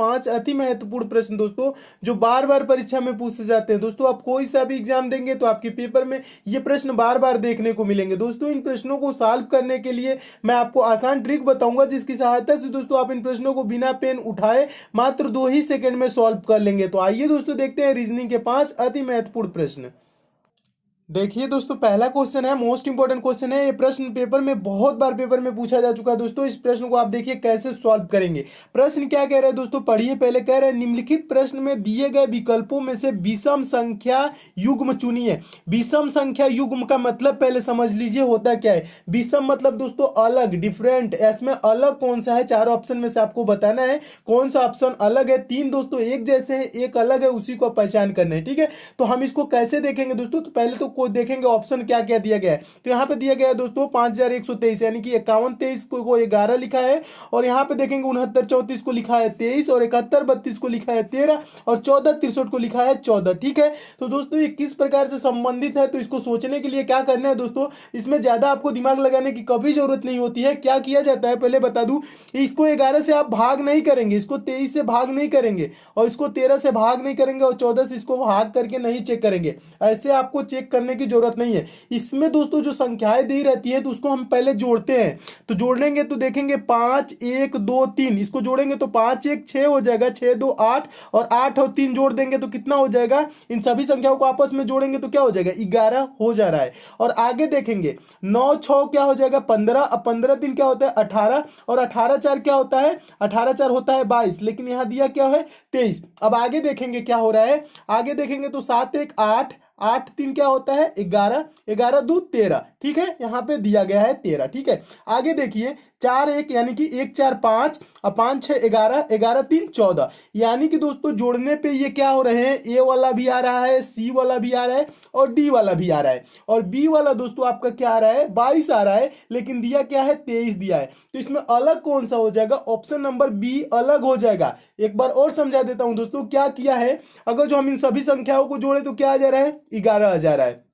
5 अति महत्वपूर्ण प्रश्न दोस्तों जो बार बार परीक्षा में पूछे जाते हैं। दोस्तों आप कोई सा भी एग्जाम देंगे तो आपके पेपर में ये प्रश्न बार बार देखने को मिलेंगे। दोस्तों इन प्रश्नों को सॉल्व करने के लिए मैं आपको आसान ट्रिक बताऊंगा, जिसकी सहायता से दोस्तों आप इन प्रश्नों को बिना पेन उठाए मात्र 2 ही सेकंड में सॉल्व कर लेंगे। तो आइए दोस्तों देखते हैं रीजनिंग के 5 अति महत्वपूर्ण प्रश्न। देखिए दोस्तों पहला क्वेश्चन है, मोस्ट इंपॉर्टेंट क्वेश्चन है। ये प्रश्न पेपर में बहुत बार पेपर में पूछा जा चुका है। दोस्तों इस प्रश्न को आप देखिए कैसे सॉल्व करेंगे। प्रश्न क्या कह रहा है दोस्तों, पढ़िए पहले। कह रहे हैं निम्नलिखित प्रश्न में दिए गए विकल्पों में से विषम संख्या युग्म चुनिए। विषम संख्या युग्म का मतलब पहले समझ लीजिए होता क्या है। विषम मतलब दोस्तों अलग, डिफरेंट। इसमें अलग कौन सा है, चारों ऑप्शन में से आपको बताना है कौन सा ऑप्शन अलग है। 3 दोस्तों एक जैसे हैं, एक अलग है, उसी को पहचान करना है। ठीक है, तो हम इसको कैसे देखेंगे दोस्तों, तो पहले तो देखेंगे ऑप्शन क्या क्या दिया गया है। तो यहाँ पे दिया गया है दोस्तों 5123 यानी कि 5123 को 11 लिखा है, और यहाँ पे देखेंगे 6934 को लिखा है 23, और 7132 को लिखा है 13, और 1463 को लिखा है 14। ठीक है, तो दोस्तों ये किस प्रकार से संबंधित है, तो इसको सोचने के लिए क्या करना है दोस्तों, इसमें ज्यादा आपको दिमाग लगाने की कभी जरूरत नहीं होती है। क्या किया जाता है पहले बता दूं, इसको 11 से आप भाग नहीं करेंगे, इसको 23 से भाग नहीं करेंगे, और इसको 13 से भाग नहीं करेंगे, और 14 से इसको भाग करके नहीं चेक करेंगे। ऐसे आपको चेक करने की जरूरत नहीं है। इसमें दोस्तों जो संख्याएं दी रहती है तो उसको हम पहले जोड़ते हैं। तो जोड़ेंगे तो देखेंगे 5 1 2 3, इसको जोड़ेंगे तो 5 1 6 हो जाएगा, 6 2 8, और 8 और 3 जोड़ देंगे तो कितना हो जाएगा। इन सभी संख्याओं को आपस में जोड़ेंगे तो क्या हो जाएगा, 11 हो जा रहा है। और आगे देखेंगे 9 6 क्या हो जाएगा 15, अब 15 3 क्या होता है 18, और 18 4 क्या होता है, 18 4 होता है 22, लेकिन यहां दिया क्या है 23। अब आगे देखेंगे क्या हो रहा है, आगे देखेंगे तो 7 1 8, 8 3 क्या होता है 11, 11 2 13। ठीक है, यहाँ पे दिया गया है 13। ठीक है, आगे देखिए 4 1 यानी कि 1 4 5, और 5 6 11, 11 3 14, यानी कि दोस्तों जोड़ने पे ये क्या हो रहे हैं, ए वाला भी आ रहा है, सी वाला भी आ रहा है, और डी वाला भी आ रहा है, और बी वाला दोस्तों आपका क्या आ रहा है 22 आ रहा है, लेकिन दिया क्या है 23 दिया है। तो इसमें अलग कौन सा हो जाएगा, ऑप्शन नंबर बी अलग हो जाएगा। एक बार और समझा देता हूं दोस्तों क्या किया है। अगर जो हम इन सभी संख्याओं को जोड़े तो क्या आ जा रहा है 11 आ जा रहा है,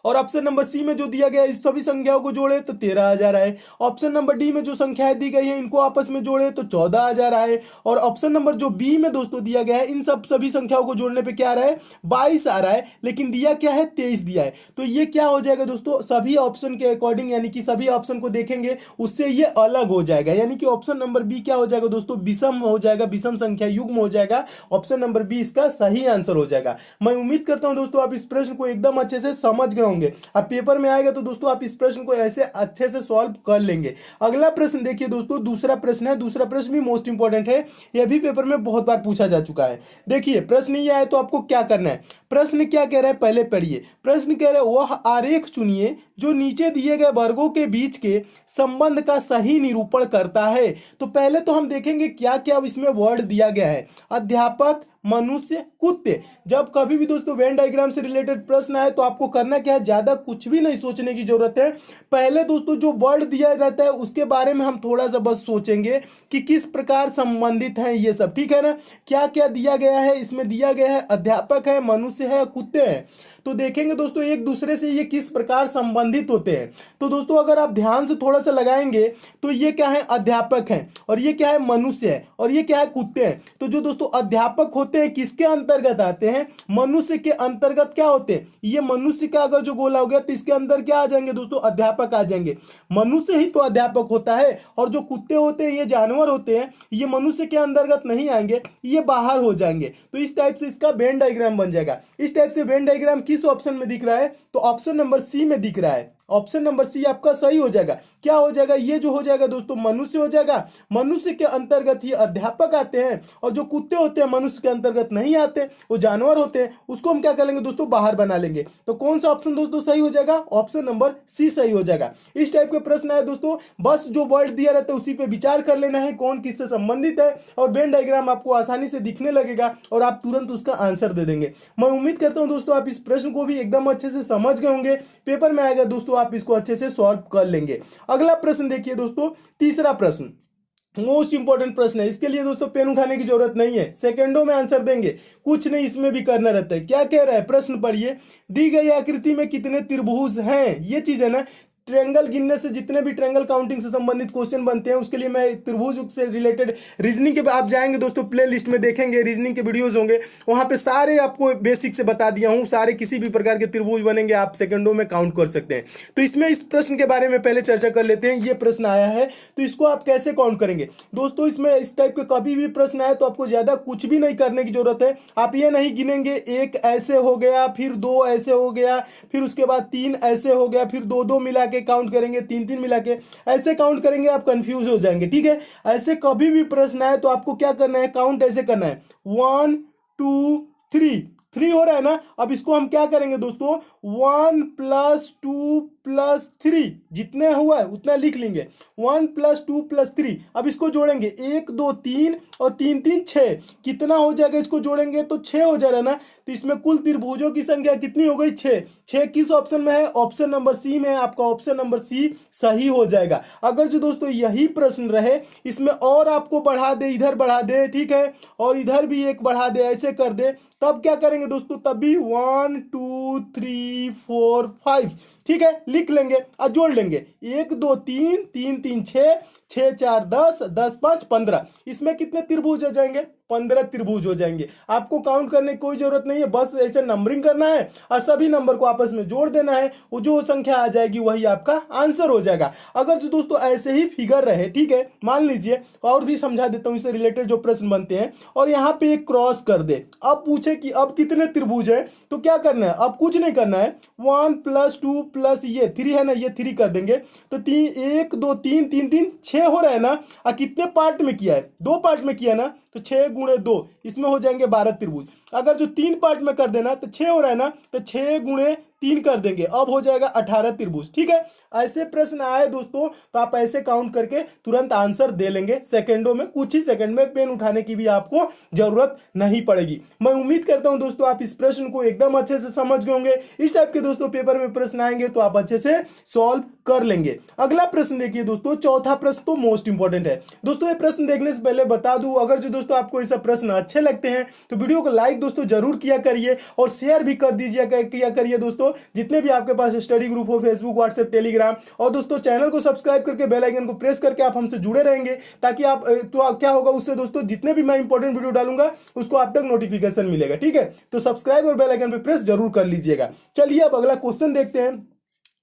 और ऑप्शन नंबर सी में जो दिया गया है इस सभी संख्याओं को जोड़े तो 13 आ जा रहा है। ऑप्शन नंबर डी में जो संख्याएं दी गई है इनको आपस में जोड़े तो 14 आ जा रहा है, और ऑप्शन नंबर जो बी में दोस्तों दिया गया है इन सभी संख्याओं को जोड़ने पे क्या आ रहा है 22 आ रहा है, लेकिन दिया क्या है 23 दिया है। तो ये क्या हो जाएगा दोस्तों, सभी ऑप्शन के अकॉर्डिंग यानी कि सभी ऑप्शन को देखेंगे उससे ये अलग हो जाएगा, यानी कि ऑप्शन नंबर बी क्या हो जाएगा दोस्तों, विषम हो जाएगा, विषम संख्या युग्म हो जाएगा। ऑप्शन नंबर बी इसका सही आंसर हो जाएगा। मैं उम्मीद करता हूं दोस्तों आप इस प्रश्न को एकदम अच्छे से समझ गए होंगे। अब पेपर में आएगा तो दोस्तों आप इस प्रश्न को ऐसे अच्छे से सॉल्व कर लेंगे। अगला प्रश्न देखिए दोस्तों, दूसरा प्रश्न है। दूसरा प्रश्न भी मोस्ट इंपॉर्टेंट है, यह भी पेपर में बहुत बार पूछा जा चुका है। देखिए प्रश्न यह है तो आपको क्या करना है, प्रश्न क्या कह रहा है पहले पढ़िए। प्रश्न कह रहा है वह आरेख चुनिए जो नीचे दिए गए वर्गों के बीच के संबंध का सही निरूपण करता है। तो पहले तो हम देखेंगे क्या क्या इसमें वर्ड दिया गया है, अध्यापक, मनुष्य, कुत्ते। जब कभी भी दोस्तों वेन डायग्राम से रिलेटेड प्रश्न आए तो आपको करना क्या है, ज्यादा कुछ भी नहीं सोचने की जरूरत है। पहले दोस्तों जो वर्ड दिया रहता है उसके बारे में हम थोड़ा सा बस सोचेंगे कि किस प्रकार संबंधित है ये सब। ठीक है ना, क्या क्या दिया गया है, इसमें दिया गया है अध्यापक है, मनुष्य है, कुत्ते हैं। तो देखेंगे दोस्तों एक दूसरे से ये किस प्रकार संबंधित होते हैं। तो दोस्तों अगर आप ध्यान से थोड़ा सा लगाएंगे तो ये क्या है अध्यापक हैं, और ये क्या है मनुष्य है, और ये क्या है कुत्ते हैं। तो जो दोस्तों अध्यापक होते हैं किसके अंतर्गत आते हैं, मनुष्य के अंतर्गत क्या होते हैं, ये मनुष्य का अगर जो गोला हो गया तो इसके अंदर क्या आ जाएंगे दोस्तों अध्यापक आ जाएंगे। मनुष्य ही तो अध्यापक होता है, और जो कुत्ते होते हैं ये जानवर होते हैं, ये मनुष्य के अंतर्गत नहीं आएंगे, ये बाहर हो जाएंगे। तो इस टाइप से इसका वेन डायग्राम बन जाएगा। इस टाइप से वेन डायग्राम किस ऑप्शन में दिख रहा है, तो ऑप्शन नंबर सी में दिख रहा है। ऑप्शन नंबर सी आपका सही हो जाएगा। क्या हो जाएगा, ये जो हो जाएगा दोस्तों मनुष्य हो जाएगा, मनुष्य के अंतर्गत ही अध्यापक आते हैं, और जो कुत्ते होते हैं मनुष्य के अंतर्गत नहीं आते, वो जानवर होते हैं, उसको हम क्या कर लेंगे दोस्तों बाहर बना लेंगे। तो कौन सा ऑप्शन दोस्तों सही हो जाएगा, ऑप्शन नंबर सी सही हो जाएगा। इस टाइप के प्रश्न है दोस्तों, बस जो वर्ड दिया रहता है उसी पे विचार कर लेना है कौन किससे संबंधित है, और वेन डायग्राम आपको आसानी से दिखने लगेगा और आप तुरंत उसका आंसर दे देंगे। मैं उम्मीद करता हूं दोस्तों आप इस प्रश्न को भी एकदम अच्छे से समझ गए होंगे। पेपर में आएगा दोस्तों आप इसको अच्छे से सॉल्व कर लेंगे। अगला प्रश्न देखिए दोस्तों, तीसरा प्रश्न मोस्ट इंपॉर्टेंट प्रश्न है। इसके लिए दोस्तों पेन उठाने की जरूरत नहीं है, सेकंडों में आंसर देंगे, कुछ नहीं इसमें भी करना रहता है। क्या कह रहा है प्रश्न पढ़िए, दी गई आकृति में कितने त्रिभुज हैं, ये चीज है ना। ट्रायंगल गिनने से जितने भी ट्रायंगल काउंटिंग से संबंधित क्वेश्चन बनते हैं उसके लिए मैं त्रिभुज से रिलेटेड रीजनिंग के आप जाएंगे दोस्तों, प्ले लिस्ट में देखेंगे रीजनिंग के वीडियोज होंगे, वहां पे सारे आपको बेसिक से बता दिया हूं, सारे किसी भी प्रकार के त्रिभुज बनेंगे आप सेकंडों में काउंट कर सकते हैं। तो इसमें इस प्रश्न के बारे में पहले चर्चा कर लेते हैं। ये प्रश्न आया है तो इसको आप कैसे काउंट करेंगे दोस्तों। इसमें इस टाइप के कभी भी प्रश्न आए तो आपको ज्यादा कुछ भी नहीं करने की जरूरत है। आप ये नहीं गिनेंगे एक ऐसे हो गया, फिर दो ऐसे हो गया, फिर उसके बाद तीन ऐसे हो गया, फिर दो दो मिला के काउंट करेंगे, तीन तीन मिला के ऐसे काउंट करेंगे, आप कंफ्यूज हो जाएंगे। ठीक है, ऐसे कभी भी प्रश्न आए तो आपको क्या करना है, काउंट ऐसे करना है, 1 2 3, 3 हो रहा है ना। अब इसको हम क्या करेंगे दोस्तों, 1 + 2 + 3 जितने हुआ है उतना लिख लेंगे, 1 + 2 + 3। अब इसको जोड़ेंगे 1 2 3 और 3 3 6, कितना हो जाएगा, इसको जोड़ेंगे तो 6 हो जाएगा ना। तो इसमें कुल त्रिभुजों की संख्या कितनी हो गई, 6। 6 किस ऑप्शन में है, ऑप्शन नंबर सी में है, आपका ऑप्शन नंबर सी सही हो जाएगा। अगर जो दोस्तों यही प्रश्न रहे इसमें और आपको बढ़ा दे, इधर बढ़ा दे, ठीक है, और इधर भी एक बढ़ा दे, ऐसे कर दे, तब क्या करेंगे दोस्तों, तब भी 1 2 3 4 5, ठीक है, लिख लेंगे और जोड़ लेंगे, 1 2 3 3 3 6, 6 4 10, 10 5 15। इसमें कितने त्रिभुज हो जाएंगे, 15 त्रिभुज हो जाएंगे। आपको काउंट करने की कोई जरूरत नहीं है, बस ऐसे नंबरिंग करना है और सभी नंबर को आपस में जोड़ देना है, वो जो संख्या आ जाएगी वही आपका आंसर हो जाएगा। अगर जो दोस्तों ऐसे ही फिगर रहे, ठीक है, मान लीजिए और भी समझा देता हूं इससे रिलेटेड जो प्रश्न बनते हैं, और यहाँ पे एक क्रॉस कर दे, अब पूछे कि अब कितने त्रिभुज है, तो क्या करना है, अब कुछ नहीं करना है, 1 + 2 + ये 3 है ना, ये 3 कर देंगे तो 1 2 3 3 3 6 हो रहा है ना। और कितने पार्ट में किया है, 2 पार्ट में किया ना, तो 6 × 2 इसमें हो जाएंगे 12 त्रिभुज। अगर जो 3 पार्ट में कर देना तो 6 हो रहा है ना, तो 6 × 3 कर देंगे, अब हो जाएगा 18 त्रिभुज। ठीक है, ऐसे प्रश्न आए दोस्तों तो आप ऐसे काउंट करके तुरंत आंसर दे लेंगे सेकंडों में, कुछ ही सेकंड में, पेन उठाने की भी आपको जरूरत नहीं पड़ेगी। मैं उम्मीद करता हूं दोस्तों आप इस प्रश्न को एकदम अच्छे से समझ गए होंगे। इस टाइप के दोस्तों पेपर में प्रश्न आएंगे तो आप अच्छे से सॉल्व कर लेंगे। अगला प्रश्न देखिए दोस्तों, चौथा प्रश्न तो मोस्ट इंपॉर्टेंट है दोस्तों। ये प्रश्न देखने से पहले बता दूं, अगर जो दोस्तों आपको ये सब प्रश्न अच्छे लगते हैं तो वीडियो को लाइक दोस्तों जरूर किया करिए और शेयर भी कर दीजिए किया करिए दोस्तों, जितने भी आपके पास स्टडी ग्रुप हो, फेसबुक, व्हाट्सएप, टेलीग्राम, और दोस्तों चैनल को सब्सक्राइब करके बेल आइकन को प्रेस करके आप हमसे जुड़े रहेंगे, ताकि आप तो क्या होगा उससे दोस्तों, जितने भी मैं इंपॉर्टेंट वीडियो डालूंगा उसको आप तक नोटिफिकेशन मिलेगा। ठीक है, तो सब्सक्राइब और बेल आइकन पे प्रेस जरूर कर लीजिएगा। चलिए अब अगला क्वेश्चन देखते हैं।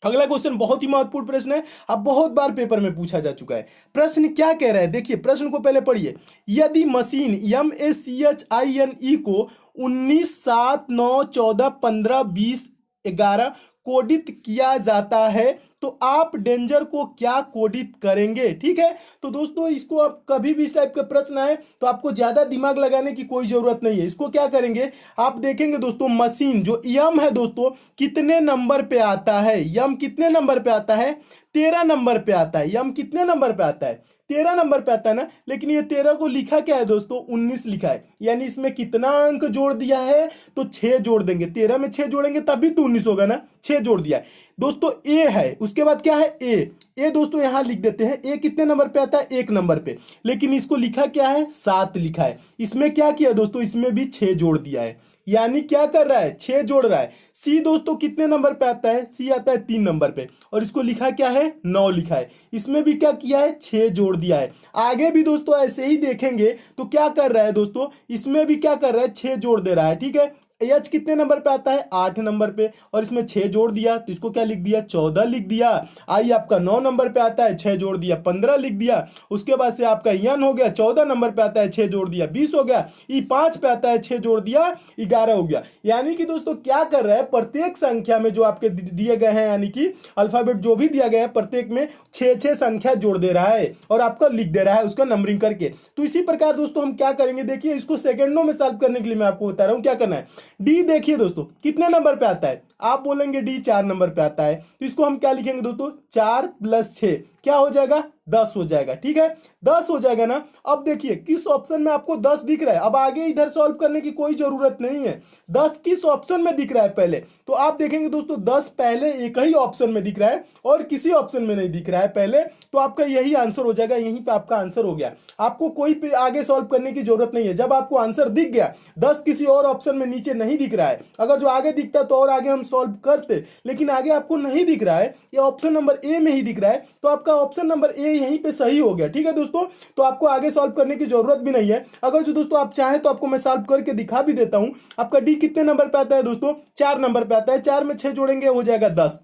अगला क्वेश्चन बहुत ही महत्वपूर्ण प्रश्न है, अब बहुत बार पेपर में पूछा जा चुका है। प्रश्न क्या कह रहा है, देखिए प्रश्न को पहले पढ़िए। यदि मशीन MACHINE को 19 7 9 14 15 20 11 कोडित किया जाता है तो आप डेंजर को क्या कोडित करेंगे। ठीक है, तो दोस्तों इसको आप कभी भी इस टाइप का प्रश्न आए तो आपको ज्यादा दिमाग लगाने की कोई जरूरत नहीं है। इसको क्या करेंगे, आप देखेंगे दोस्तों, मशीन जो यम है दोस्तों कितने नंबर पे आता है, यम कितने नंबर पे आता है, 13 नंबर पे आता है। यम कितने नंबर पे आता है, 13 नंबर पे आता है ना, लेकिन ये 13 को लिखा क्या है दोस्तों, 19 लिखा है, यानी इसमें कितना अंक जोड़ दिया है, तो 6 जोड़ देंगे, 13 में 6 जोड़ेंगे तभी तो 19 होगा ना, 6 जोड़ दिया है दोस्तों। ए है, उसके बाद क्या है, ए दोस्तों यहां लिख देते हैं, ए कितने नंबर पे आता है, 1 नंबर पे, लेकिन इसको लिखा क्या है, 7 लिखा है। इसमें क्या किया दोस्तों, इसमें भी 6 जोड़ दिया है, यानी क्या कर रहा है, 6 जोड़ रहा है। सी दोस्तों कितने नंबर पे आता है, सी आता है 3 नंबर पे, और इसको लिखा क्या है, 9 लिखा है। इसमें भी क्या किया है, 6 जोड़ दिया है। आगे भी दोस्तों ऐसे ही देखेंगे तो क्या कर रहा है दोस्तों, इसमें भी क्या कर रहा है, 6 जोड़ दे रहा है। ठीक है, एच कितने नंबर पे आता है, 8 नंबर पे, और इसमें 6 जोड़ दिया तो इसको क्या लिख दिया, 14 लिख दिया। आई आपका 9 नंबर पे आता है, 6 जोड़ दिया, 15 लिख दिया। उसके बाद से आपका यन हो गया, 14 नंबर पे आता है, 6 जोड़ दिया, 20 हो गया। ई 5 पे आता है, 6 जोड़ दिया, 11 हो गया। यानी कि दोस्तों क्या कर रहा है, प्रत्येक संख्या में जो आपके दिए गए हैं, यानी कि अल्फाबेट जो भी दिया गया है, प्रत्येक में 6 संख्या जोड़ दे रहा है और आपका लिख दे रहा है उसका नंबरिंग करके। तो इसी प्रकार दोस्तों हम क्या करेंगे, देखिए इसको सेकंडों में सॉल्व करने के लिए मैं आपको बता रहा हूं क्या करना है। डी देखिए दोस्तों कितने नंबर पे आता है, आप बोलेंगे डी 4 नंबर पे आता है, तो इसको हम क्या लिखेंगे दोस्तों, 4 + 6 क्या हो जाएगा, 10 हो जाएगा। ठीक है, 10 हो जाएगा ना। अब देखिए किस ऑप्शन में आपको 10 दिख रहा है, अब आगे इधर सॉल्व करने की कोई जरूरत नहीं है। 10 किस ऑप्शन में दिख रहा है पहले, तो आप देखेंगे दोस्तों 10 पहले एक ही ऑप्शन में दिख रहा है और किसी ऑप्शन में नहीं दिख रहा है पहले, तो आपका यही आंसर हो जाएगा, यहीं पे आपका आंसर हो गया। आपको कोई पे आगे सॉल्व करने की जरूरत नहीं है। जब आपको आंसर दिख गया, 10 किसी और ऑप्शन में नीचे नहीं दिख रहा है, अगर जो आगे दिखता तो और आगे हम सॉल्व करते, लेकिन आगे आपको नहीं दिख रहा है, ये ऑप्शन नंबर ए में ही दिख रहा है, तो आपका ऑप्शन नंबर ए यहीं पे सही हो गया। ठीक है दोस्तों, तो आपको आगे सॉल्व करने की जरूरत भी नहीं है। अगर जो दोस्तों आप चाहें तो आपको मैं सॉल्व करके दिखा भी देता हूं। आपका डी कितने नंबर पे आता है दोस्तों, 4 नंबर पे आता है। 4 में 6 जोड़ेंगे हो जाएगा 10।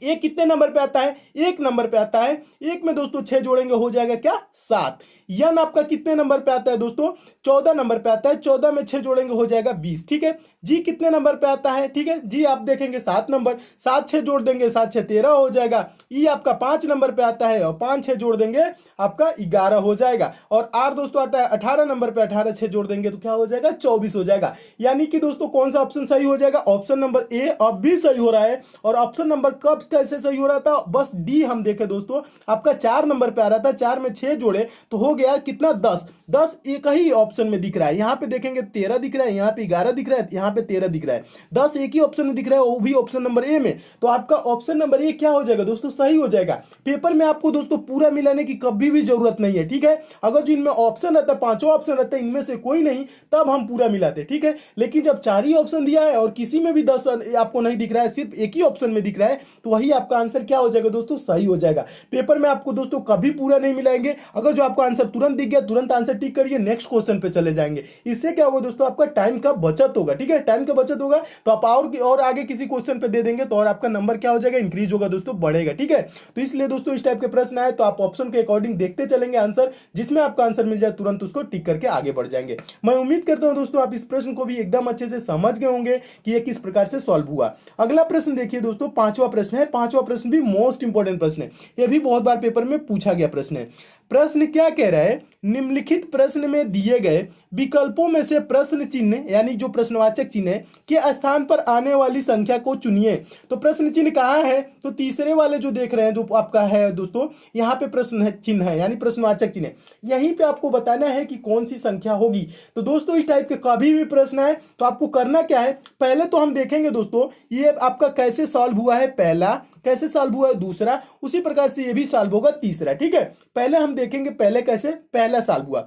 एक कितने नंबर पे आता है, 1 नंबर पे आता है। 1 में दोस्तों 6 जोड़ेंगे हो जाएगा क्या, 7। यन आपका कितने नंबर पे आता है दोस्तों, 14 नंबर पे आता है। 14 में 6 जोड़ेंगे हो जाएगा 20। ठीक है, जी कितने नंबर पे आता है, ठीक है जी आप देखेंगे 7 नंबर, 7 6 जोड़ देंगे, 7 6 13 हो जाएगा। ई आपका 5 नंबर पे आता है और 5 6 जोड़ देंगे आपका 11 हो जाएगा। और आर दोस्तों आता है 18 नंबर पे, 18 6 जोड़ देंगे तो क्या हो जाएगा, 24 हो जाएगा। यानी कि दोस्तों कौन सा ऑप्शन सही हो जाएगा, ऑप्शन नंबर ए अब भी सही हो रहा है। और ऑप्शन नंबर कब कैसे सही हो रहा था, बस डी हम देखे दोस्तों, आपका 4 नंबर पे आ रहा था, 4 में 6 जोड़े तो हो गया कितना, 10। 10 एक ही ऑप्शन में दिख रहा है, यहां पे देखेंगे 13 दिख रहा है, यहां पे 11 दिख रहा है, यहां पे 13 दिख रहा है। 10 एक ही ऑप्शन में दिख रहा है, वो भी ऑप्शन नंबर ए में, तो आपका ऑप्शन नंबर ए क्या हो जाएगा दोस्तों, सही हो जाएगा। पेपर में आपको दोस्तों पूरा मिलाने की कभी भी जरूरत नहीं है। ठीक है, अगर जो इनमें ऑप्शन रहता है, 5 ऑप्शन रहता है, इनमें से कोई नहीं, तब हम पूरा मिलाते। ठीक है, लेकिन जब 4 ही ऑप्शन दिया है और किसी में भी 10 आपको नहीं दिख रहा है, सिर्फ एक ही ऑप्शन में दिख रहा है, तो वही आपका आंसर क्या हो जाएगा दोस्तों, सही हो जाएगा। पेपर में आपको दोस्तों कभी पूरा नहीं मिलाएंगे। अगर जो आपका आंसर तुरंत दिख गया, तुरंत आंसर टिक करिए, नेक्स्ट क्वेश्चन पे चले जाएंगे। इससे क्या होगा दोस्तों, आपका टाइम का बचत होगा। ठीक है, टाइम का बचत होगा तो आप और आगे किसी क्वेश्चन पे दे देंगे तो और आपका नंबर क्या हो जाएगा, इंक्रीज होगा दोस्तों, बढ़ेगा। ठीक है, तो इसलिए दोस्तों इस टाइप के प्रश्न आए तो आप ऑप्शन के अकॉर्डिंग देखते चलेंगे आंसर, जिसमें आपका आंसर मिल जाए तुरंत उसको टिक करके आगे बढ़ जाएंगे। मैं उम्मीद करता हूं दोस्तों आप इस प्रश्न को भी एकदम अच्छे से समझ गए होंगे कि ये किस प्रकार से सॉल्व हुआ। अगला प्रश्न देखिए दोस्तों, 5वां प्रश्न है। 5वां प्रश्न भी मोस्ट इंपॉर्टेंट प्रश्न है, यह भी बहुत बार पेपर में पूछा गया प्रश्न है। प्रश्न क्या कह रहा है, निम्नलिखित प्रश्न में दिए गए विकल्पों में से प्रश्न चिन्ह यानी जो प्रश्नवाचक चिन्ह है के स्थान पर आने वाली संख्या को चुनिए। तो प्रश्न चिन्ह कहाँ है, तो तीसरे वाले जो देख रहे हैं जो आपका है दोस्तों, यहाँ पे प्रश्न चिन्ह है यानी प्रश्नवाचक चिन्ह, यहीं पे आपको बताना है कि कौन सी संख्या होगी। तो दोस्तों इस टाइप के कभी भी प्रश्न है तो आपको करना क्या है, पहले तो हम देखेंगे दोस्तों ये आपका कैसे सॉल्व हुआ है, पहला कैसे सॉल्व हुआ है, दूसरा उसी प्रकार से ये भी सॉल्व होगा, तीसरा। ठीक है, पहले हम देखेंगे पहले कैसे पहला सॉल्व हुआ।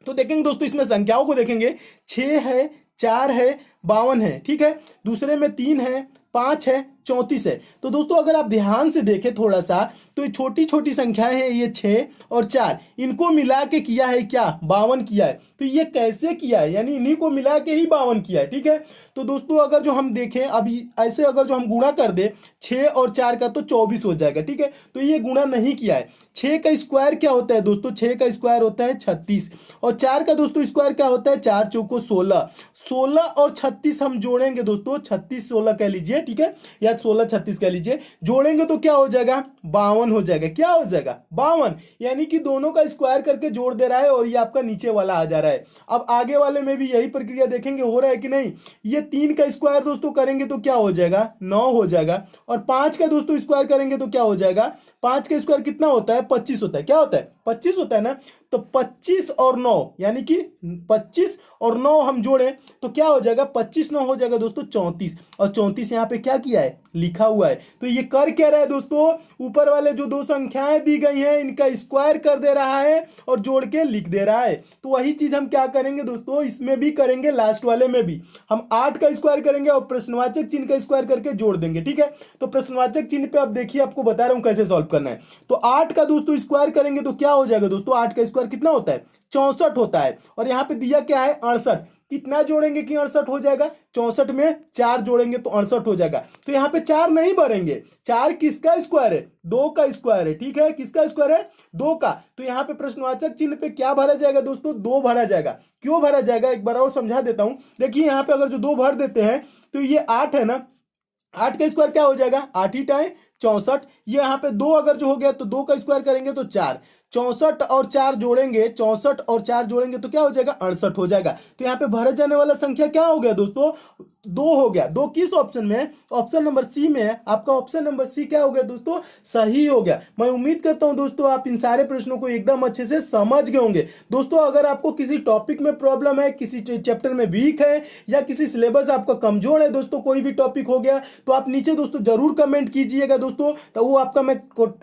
तो देखेंगे दोस्तों इसमें संख्याओं को देखेंगे, 6 है, 4 है, 52 है। ठीक है, दूसरे में 3 है, 5 है, 34 है। तो दोस्तों अगर आप ध्यान से देखें थोड़ा सा, तो ये छोटी छोटी संख्याएं हैं, ये 6 और 4, इनको मिला के किया है क्या, 52 किया है। तो ये कैसे किया है, यानी इन्हीं को मिला के ही 52 किया है। ठीक है, तो दोस्तों अगर जो हम देखें अभी ऐसे, अगर जो हम गुणा कर दे 6 और 4 का तो 24 हो जाएगा। ठीक है, तो ये गुणा नहीं किया है। 6 का स्क्वायर क्या होता है दोस्तों, 6 का स्क्वायर होता है 36 और 4 का दोस्तों स्क्वायर क्या होता है, 4 चौको 16। 16 और 36 हम जोड़ेंगे दोस्तों, 36 16 कह लीजिए। ठीक है, या 16 36 कह लीजिए, जोड़ेंगे तो क्या हो जाएगा, 52 हो जाएगा। क्या हो जाएगा, 52, यानी कि दोनों का स्क्वायर करके जोड़ दे रहा है और ये आपका नीचे वाला आ जा रहा है। अब आगे वाले में भी यही प्रक्रिया देखेंगे हो रहा है कि नहीं। ये 3 का स्क्वायर दोस्तों करेंगे तो क्या हो जाएगा, 9 हो जाएगा। और 5 का दोस्तों स्क्वायर करेंगे तो क्या हो जाएगा, 5 का स्क्वायर कितना होता है, 25 होता है। क्या होता है, 25 होता है ना। तो 25 और 9 यानी कि 25 और 9 हम जोड़ें तो क्या हो जाएगा, 25 9 हो जाएगा दोस्तों 34। और 34 यहाँ पे क्या किया है, लिखा हुआ है। तो ये कर क्या रहा है दोस्तों, ऊपर वाले जो दो संख्याएं दी गई हैं इनका स्क्वायर कर दे रहा है और जोड़ के लिख दे रहा है। तो वही चीज हम क्या करेंगे दोस्तों, इसमें भी करेंगे, लास्ट वाले में भी हम 8 का स्क्वायर करेंगे और प्रश्नवाचक चिन्ह का स्क्वायर करके जोड़ देंगे। ठीक है, तो प्रश्नवाचक चिन्ह पे अब देखिए आपको बता रहा हूं कैसे सॉल्व करना है। तो 8 का दोस्तों स्क्वायर करेंगे तो क्या हो जाएगा दोस्तों, 8 का स्क्वायर कितना होता है, 64 होता है। और यहाँ पे दिया क्या है, 68। कितना जोड़ेंगे कि 68 हो जाएगा, 64 में 4 जोड़ेंगे तो 68 हो जाएगा। तो यहाँ पे 4 नहीं भरेंगे, 4 किसका स्क्वायर है, 2 का स्क्वायर है। ठीक है, किसका स्क्वायर है, 2 का। तो यहाँ पे प्रश्नवाचक चिन्ह पे क्या भरा जाएगा दोस्तों, 2 भरा जाएगा। क्यों भरा जाएगा, एक बार और समझा देता हूं। देखिए यहाँ पे अगर जो 2 भर देते हैं तो ये 8 है ना, 8 का स्क्वायर क्या हो जाएगा, 8 ही टाइम 64। ये यहाँ पे 2 अगर जो हो गया तो 2 का स्क्वायर करेंगे तो 4। 64 और 4 जोड़ेंगे, 64 और 4 जोड़ेंगे तो क्या हो जाएगा, 68 हो जाएगा। तो यहाँ पे भरा जाने वाला संख्या क्या हो गया दोस्तों, 2 हो गया। 2 किस ऑप्शन में है, ऑप्शन नंबर सी में है। आपका ऑप्शन नंबर सी क्या हो गया दोस्तों, सही हो गया। मैं उम्मीद करता हूं दोस्तों आप इन सारे प्रश्नों को एकदम अच्छे से समझ गए होंगे। दोस्तों अगर आपको किसी टॉपिक में प्रॉब्लम है, किसी चैप्टर में वीक है, या किसी सिलेबस आपका कमजोर है दोस्तों, कोई भी टॉपिक हो गया, तो आप नीचे दोस्तों जरूर कमेंट कीजिएगा दोस्तों। तो वो आपका मैं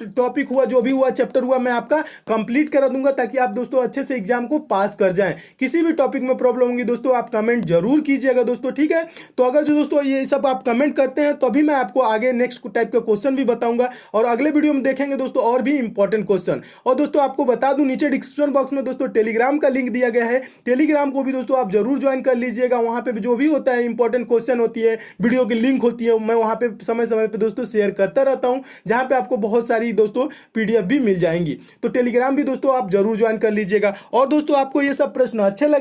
टॉपिक हुआ, जो भी हुआ, चैप्टर हुआ, मैं आपका कंप्लीट करा दूंगा, ताकि आप दोस्तों अच्छे से एग्जाम को पास कर जाएं। किसी भी टॉपिक में प्रॉब्लम होगी दोस्तों, आप कमेंट जरूर कीजिएगा दोस्तों, ठीक है। तो अगर जो दोस्तों ये सब आप कमेंट करते हैं तो अभी मैं आपको आगे नेक्स्ट टाइप के क्वेश्चन भी बताऊंगा, और अगले वीडियो में देखेंगे दोस्तों और भी इंपॉर्टेंट क्वेश्चन। और दोस्तों आपको बता दूं, नीचे डिस्क्रिप्शन बॉक्स में दोस्तों टेलीग्राम का लिंक दिया गया है। टेलीग्राम को भी दोस्तों आप जरूर ज्वाइन कर लीजिएगा। वहां पे जो भी होता है, इंपॉर्टेंट क्वेश्चन होती है, वीडियो की लिंक होती है, मैं वहां पे समय समय पे दोस्तों शेयर करता रहता हूं, जहां पे आपको बहुत सारी दोस्तों पीडीएफ भी मिल जाएंगी। तो टेलीग्राम भी दोस्तों आप जरूर ज्वाइन कर लीजिएगा। और दोस्तों आपको ये सब प्रश्न अच्छे लगे